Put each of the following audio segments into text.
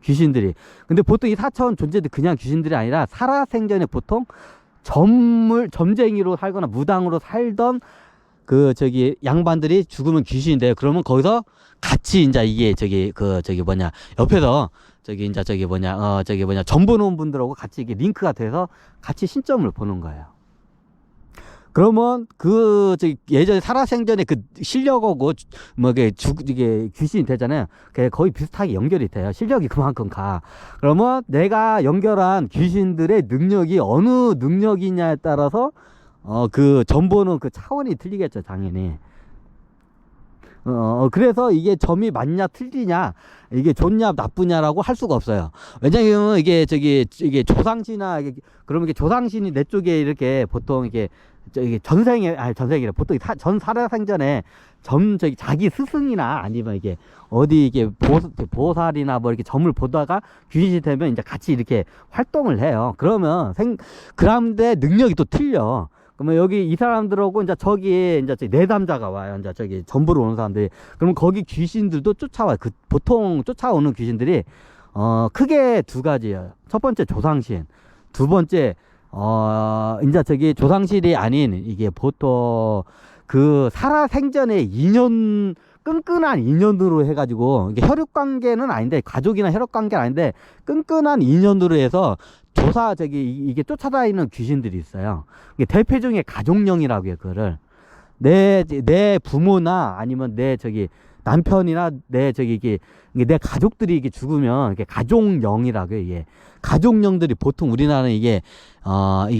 귀신들이. 근데 보통 이 4차원 존재들 그냥 귀신들이 아니라 살아생전에 보통 점쟁이로 살거나 무당으로 살던 그 저기 양반들이 죽으면 귀신인데요. 그러면 거기서 같이 이제 이게 저기 뭐냐 옆에서 저기 이제 저기 뭐냐 점 보는 분들하고 같이 이게 링크가 돼서 같이 신점을 보는 거예요. 그러면 그 저기 예전에 살아생전에 그 실력하고 뭐 이게 귀신이 되잖아요. 그게 거의 비슷하게 연결이 돼요. 실력이 그만큼 가. 그러면 내가 연결한 귀신들의 능력이 어느 능력이냐에 따라서 그 점보는 그 차원이 틀리겠죠, 당연히. 그래서 이게 점이 맞냐 틀리냐, 이게 좋냐 나쁘냐라고 할 수가 없어요. 왜냐면 이게 이게 조상신이나 그러면 이게 조상신이 내 쪽에 이렇게 보통 이게 전생이래. 보통 전 살아생전에 자기 스승이나 아니면 이게 어디 이게 보살이나 뭐 이렇게 점을 보다가 귀신이 되면 이제 같이 이렇게 활동을 해요. 그러면 그런데 능력이 또 틀려. 그러면 여기 이 사람들하고 이제 저기 이제 내담자가 와요. 이제 저기 전부로 오는 사람들이. 그러면 거기 귀신들도 쫓아와요. 보통 쫓아오는 귀신들이 크게 두 가지예요. 첫 번째 조상신, 두 번째 이제 저기 조상신이 아닌 이게 보통 그 살아생전에 인연, 끈끈한 인연으로 해가지고 이게 혈육관계는 아닌데, 가족이나 혈육관계는 아닌데 끈끈한 인연으로 해서 이게 쫓아다니는 귀신들이 있어요. 이게 대표 중에 가족령이라고 해요. 그거를 내 부모나 아니면 내 저기 남편이나 내 가족들이 이게 죽으면 이게 가족령이라고 해요. 이게 가족령들이 보통 우리나라는 이게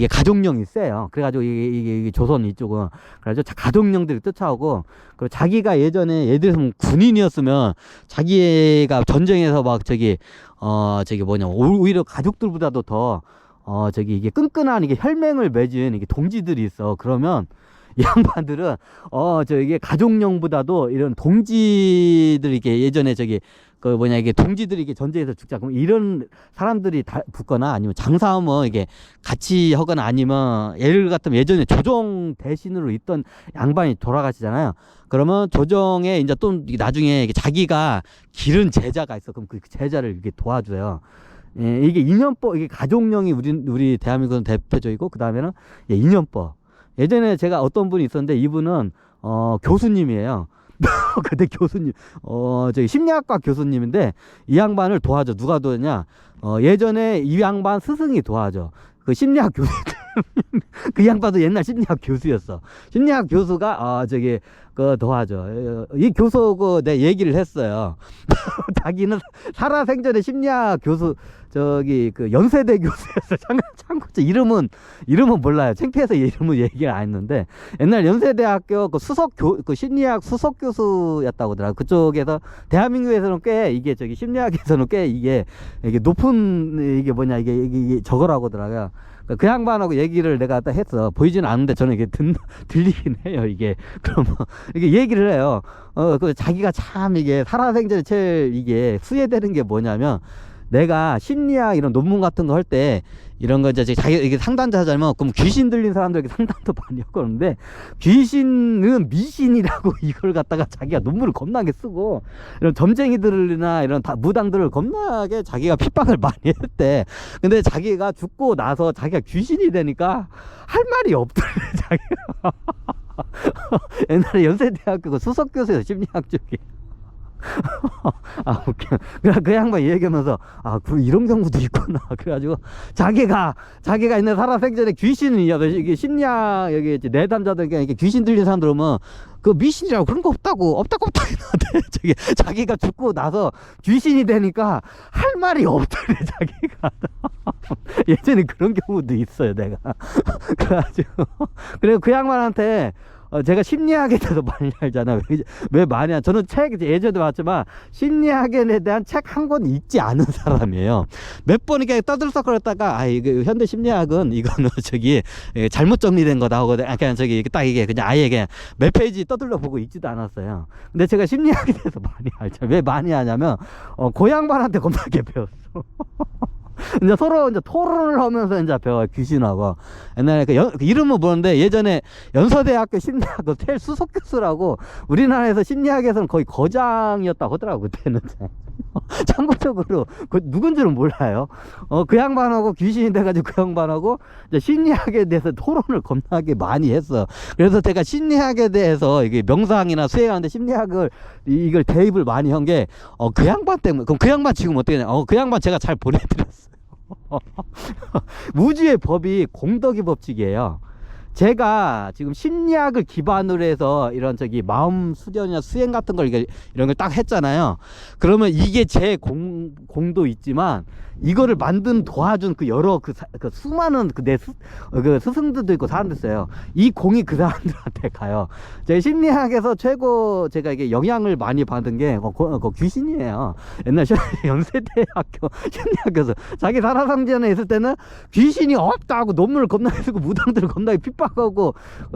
가족령이 세요. 그래가지고 이게 조선 이쪽은 그래가지고 가족령들이 쫓아오고, 그리고 자기가 예전에 예를 들어서 군인이었으면 자기가 전쟁에서 막 오히려 가족들보다도 더 이게 끈끈한 이게 혈맹을 맺은 이게 동지들이 있어. 그러면 이 양반들은 이게 가족령보다도 이런 동지들, 이게 예전에 이게 동지들이 이게 전쟁에서 죽자 그러면 이런 사람들이 다 붙거나, 아니면 장사하면 이게 같이 하거나, 아니면 예를 같으면 예전에 조정 대신으로 있던 양반이 돌아가시잖아요. 그러면 조정에 이제 또 나중에 자기가 기른 제자가 있어. 그럼 그 제자를 이렇게 도와줘요. 예, 이게 인연법, 이게 가족령이 우리 대한민국은 대표적이고, 그 다음에는 인연법. 예전에 제가 어떤 분이 있었는데, 이분은 교수님이에요. 근데 교수님, 심리학과 교수님인데 이 양반을 도와줘. 누가 도와냐? 예전에 이 양반 스승이 도와줘. 그 심리학 교수. 그 양반도 옛날 심리학 교수였어. 심리학 교수가 도와줘. 이 교수 내 얘기를 했어요. 자기는 살아생전에 심리학 교수, 연세대 교수였어. 참고 이름은 몰라요. 창피해서 이름은 얘기를 안 했는데, 옛날 연세대학교 심리학 수석 교수였다고 하더라고요. 그쪽에서 대한민국에서는 꽤 이게 심리학에서는 꽤 이게 높은 이게 저거라고 하더라고요. 그 양반하고 얘기를 내가 했어. 보이지는 않는데 저는 이게 들리긴 해요. 이게 그러면 이게 얘기를 해요. 자기가 참 이게 살아생전에 제일 이게 후회되는 게 뭐냐면, 내가 심리학 이런 논문 같은 거 할 때 이런 거 이제 자기 이게 상담자 하자면, 그럼 귀신 들린 사람들에게 상담도 많이 하고 그러는데, 귀신은 미신이라고 이걸 갖다가 자기가 논문을 겁나게 쓰고, 이런 점쟁이들이나 이런 무당들을 겁나게 자기가 핍박을 많이 했대. 근데 자기가 죽고 나서 자기가 귀신이 되니까 할 말이 없더래, 자기가. 옛날에 연세대학교 수석교수였어, 심리학 쪽에. 웃겨. 그 양반 얘기하면서, 이런 경우도 있구나. 그래가지고 자기가 옛날 살아생전에 이게 심리학, 여기 내담자들, 이렇게 귀신 들린 사람들 오면 그 미신이라고 그런 거 없다고 했는데, 자기가 죽고 나서 귀신이 되니까 할 말이 없더래, 자기가. 예전에 그런 경우도 있어요, 내가. 그래가지고 그리고 그 양반한테 제가 심리학에 대해서 많이 알잖아요. 왜 많이 저는 예전에도 봤지만 심리학에 대한 책 한 권 읽지 않은 사람이에요. 몇 번 이렇게 떠들썩거렸다가 이거 현대 심리학은 이거는 잘못 정리된 거다 하고 그냥 딱 이게 그냥 아예 그냥 몇 페이지 떠들러 보고 읽지도 않았어요. 근데 제가 심리학에 대해서 많이 알죠. 왜 많이 하냐면 그 양반한테 겁나게 배웠어. 이제 서로 이제 토론을 하면서 이제 배워요, 귀신하고. 옛날에 그 이름은 모르는데, 예전에 연서대학교 심리학 수석 교수라고, 우리나라에서 심리학에서는 거의 거장이었다고 하더라고, 그때는. 참고적으로 그 누군지는 몰라요. 그 양반하고 귀신이 돼가지고 그 양반하고 이제 심리학에 대해서 토론을 겁나게 많이 했어. 그래서 제가 심리학에 대해서 이게 명상이나 수행하는데 심리학을 이걸 대입을 많이 한 게 그 양반 때문에. 그럼 그 양반 지금 어떻게 되냐? 그 양반 제가 잘 보내드렸어요. 우주의 법이 공덕의 법칙이에요. 제가 지금 심리학을 기반으로 해서 이런 저기 마음 수련이나 수행 같은 걸 이런 걸 딱 했잖아요. 그러면 이게 제 공도 있지만 이거를 만든 도와준 그 여러 그 수많은 그 스승들도 있고 사람들 있어요. 이 공이 그 사람들한테 가요. 제 심리학에서 최고 제가 이게 영향을 많이 받은 게 귀신이에요. 옛날 연세대학교 심리학에서 자기 살아상전에 있을 때는 귀신이 없다고 논문을 겁나게 쓰고 무당들을 겁나게 핍박하고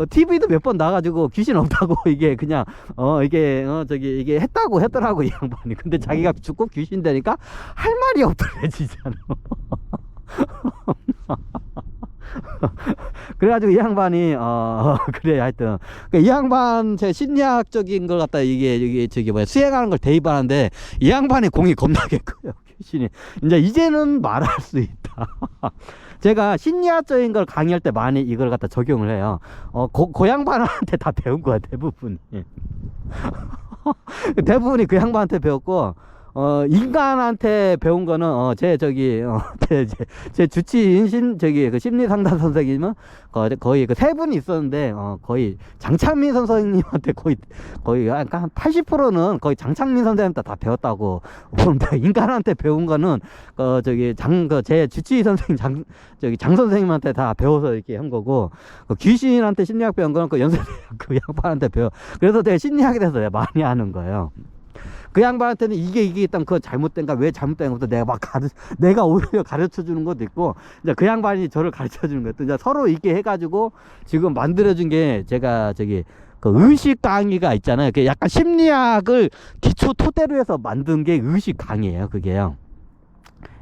TV도 몇 번 나가지고 귀신 없다고 이게 그냥 저기 이게 했다고 했더라고 이 양반이. 근데 자기가 죽고 귀신 되니까 할 말이 없더래지잖아. 그래가지고 이 양반이 그래 하여튼 이 양반 제 심리학적인 걸 갖다 이게 저기 뭐야 수행하는 걸 대입하는데 이 양반의 공이 겁나게 커요. 귀신이 이제는 말할 수 있다. 제가 심리학적인 걸 강의할 때 많이 이걸 갖다 적용을 해요. 그 양반한테 다 배운 거야 대부분이. 대부분이 그 양반한테 배웠고 인간한테 배운 거는 제 주치인 그 심리 상담 선생님은 거의 그 세 분이 있었는데 거의 장창민 선생님한테 거의 한 80%는 거의 장창민 선생님한테 다 배웠다고 보는데 인간한테 배운 거는 제 주치의 선생님 장 선생님한테 다 배워서 이렇게 한 거고 귀신한테 심리학 배운 거는 그 연세대학 그 양반한테 배워. 그래서 내가 심리학에 대해서 많이 하는 거예요. 그 양반한테는 이게 일단 그거 잘못된가 왜 잘못된 것도 내가 오히려 가르쳐 주는 것도 있고 이제 그 양반이 저를 가르쳐 주는 것도 이제 서로 있게 해가지고 지금 만들어준 게 제가 그 의식 강의가 있잖아요. 그 약간 심리학을 기초 토대로 해서 만든 게 의식 강의예요. 그게요.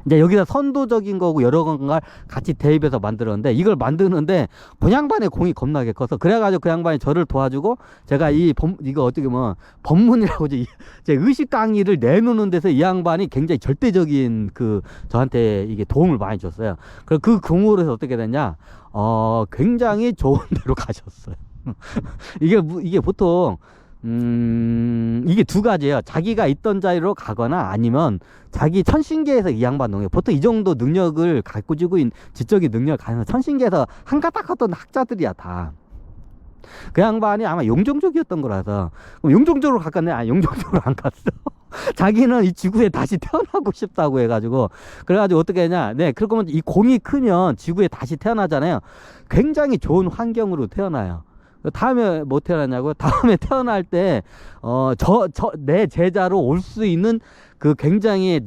이제 여기다 선도적인 거고 여러 건가 같이 대입해서 만들었는데 이걸 만드는데 그 양반의 공이 겁나게 커서 그래가지고 그 양반이 저를 도와주고 제가 이거 어떻게 보면 법문이라고 제 의식 강의를 내놓는 데서 이 양반이 굉장히 절대적인 저한테 이게 도움을 많이 줬어요. 그 공으로 해서 어떻게 됐냐? 굉장히 좋은 데로 가셨어요. 이게 보통 이게 두 가지예요. 자기가 있던 자리로 가거나 아니면 자기 천신계에서 이 양반 농에 보통 이 정도 능력을 갖고 지고 있는 지적인 능력을 가지고 천신계에서 한가닥 하던 학자들이야 다. 그 양반이 아마 용종족이었던 거라서 그럼 용종족으로 갔겠네. 용종족으로 안 갔어. 자기는 이 지구에 다시 태어나고 싶다고 해가지고 그래가지고 어떻게 했냐. 네, 그러면 이 공이 크면 지구에 다시 태어나잖아요. 굉장히 좋은 환경으로 태어나요. 다음에 뭐 태어났냐고요? 다음에 태어날 때, 내 제자로 올 수 있는 그 굉장히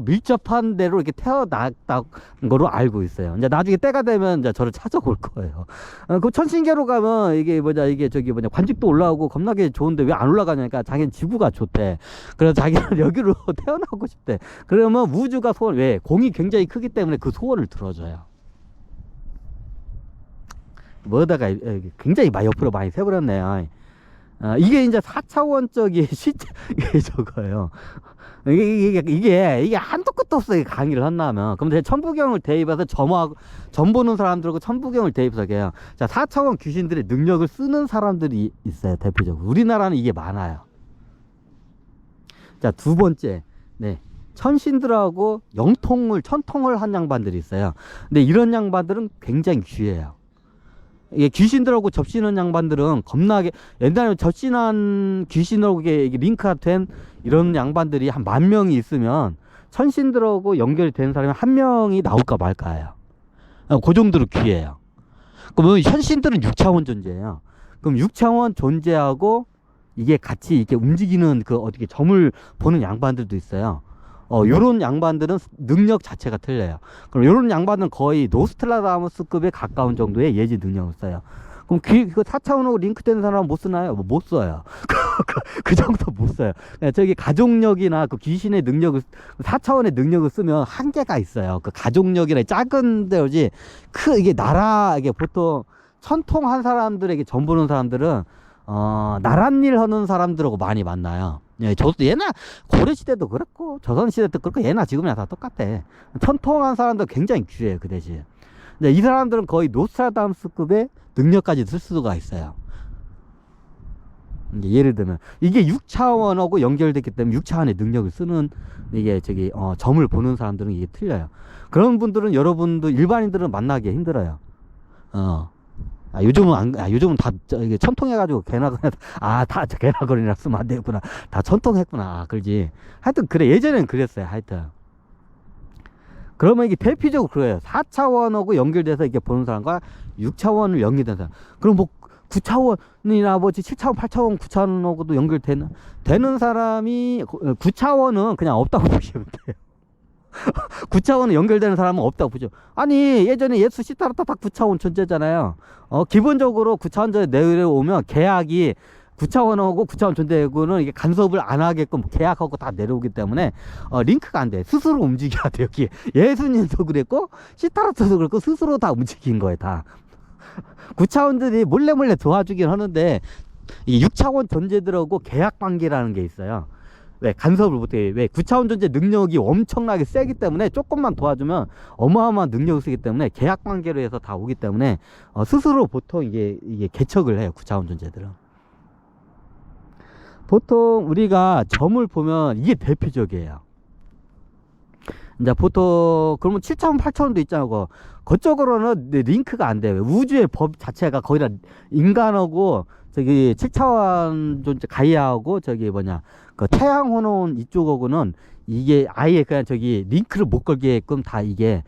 밀접한 데로 이렇게 태어났다는 거로 알고 있어요. 이제 나중에 때가 되면 이제 저를 찾아올 거예요. 그 천신계로 가면 이게 관직도 올라오고 겁나게 좋은데 왜 안 올라가냐니까 자기는 지구가 좋대. 그래서 자기는 여기로 태어나고 싶대. 그러면 우주가 왜? 공이 굉장히 크기 때문에 그 소원을 들어줘요. 뭐다가 굉장히 옆으로 많이 세버렸네요. 이게 이제 4차원적인 이게 저거예요. 이게 한도 끝도 없어. 강의를 한다면. 그럼 제가 천부경을 대입해서 점 보는 사람들하고 천부경을 대입해서 해요. 자, 4차원 귀신들의 능력을 쓰는 사람들이 있어요. 대표적으로. 우리나라는 이게 많아요. 자, 두 번째. 네. 천신들하고 천통을 한 양반들이 있어요. 근데 이런 양반들은 굉장히 귀해요. 이게 귀신들하고 접신한 양반들은 겁나게 옛날에 접신한 귀신하고 이게 링크가 된 이런 양반들이 한 10,000명이 있으면 천신들하고 연결이 된 사람이 1명이 나올까 말까예요. 그 정도로 귀해요. 그러면 현신들은 6차원 존재예요. 그럼 6차원 존재하고 이게 같이 이렇게 움직이는 어떻게 점을 보는 양반들도 있어요. 요런 양반들은 능력 자체가 틀려요. 그럼 요런 양반은 거의 노스트라다무스급에 가까운 정도의 예지 능력을 써요. 그럼 그 4차원하고 링크된 사람은 못 쓰나요? 못 써요. 그 정도 못 써요. 저기 가족력이나 그 귀신의 능력을 4차원의 능력을 쓰면 한계가 있어요. 그 가족력이나 작은 데지 이게 이게 보통 천통한 사람들에게 점 보는 사람들은 나랏일 하는 사람들하고 많이 만나요. 예, 저도 옛날 고려시대도 그렇고 조선시대도 그렇고 예나 지금이나 다 똑같아. 천통한 사람들 굉장히 귀해요 그 대신. 근데 이 사람들은 거의 노스트라다무스급의 능력까지 쓸 수가 있어요. 이제 예를 들면 이게 6차원하고 연결됐기 때문에 6차원의 능력을 쓰는 이게 점을 보는 사람들은 이게 틀려요. 그런 분들은 여러분도 일반인들은 만나기 힘들어요. 요즘은 다 이게 천통해가지고 다 개나거리나 쓰면 안 되겠구나. 다 천통했구나. 그러지. 하여튼 그래 예전엔 그랬어요. 하여튼 그러면 이게 대표적으로 그래요. 4차원하고 연결돼서 이렇게 보는 사람과 6차원을 연결된 사람. 그럼 뭐 9차원이나 뭐지 7차원, 8차원, 9차원하고도 되는 사람이 9차원은 그냥 없다고 보시면 돼요. 9차원은 연결되는 사람은 없다고 보죠. 아니 예전에 예수 시타르타 다 9차원 존재잖아요. 기본적으로 9차원 전에 내려오면 계약이 9차원하고 9차원 존재하고는 이게 간섭을 안 하게끔 계약하고 다 내려오기 때문에 링크가 안 돼. 스스로 움직여야 돼. 여기 예수님도 그랬고 시타르타도 그랬고 스스로 다 움직인 거예요. 다 9차원들이 몰래 도와주긴 하는데 이 6차원 존재들하고 계약 관계라는 게 있어요. 왜 간섭을 못해. 왜 9차원 존재 능력이 엄청나게 세기 때문에 조금만 도와주면 어마어마한 능력을 쓰기 때문에 계약 관계로 해서 다 오기 때문에 스스로 보통 이게 개척을 해요. 9차원 존재들은. 보통 우리가 점을 보면 이게 대표적이에요. 이제 보통 그러면 7차원, 8차원도 있잖아요. 그쪽으로는 링크가 안 돼요. 우주의 법 자체가 거의 다 인간하고 7차원 존재 가이아하고 그 태양 혼혼 이쪽하고는 이게 아예 그냥 링크를 못 걸게끔 다 이게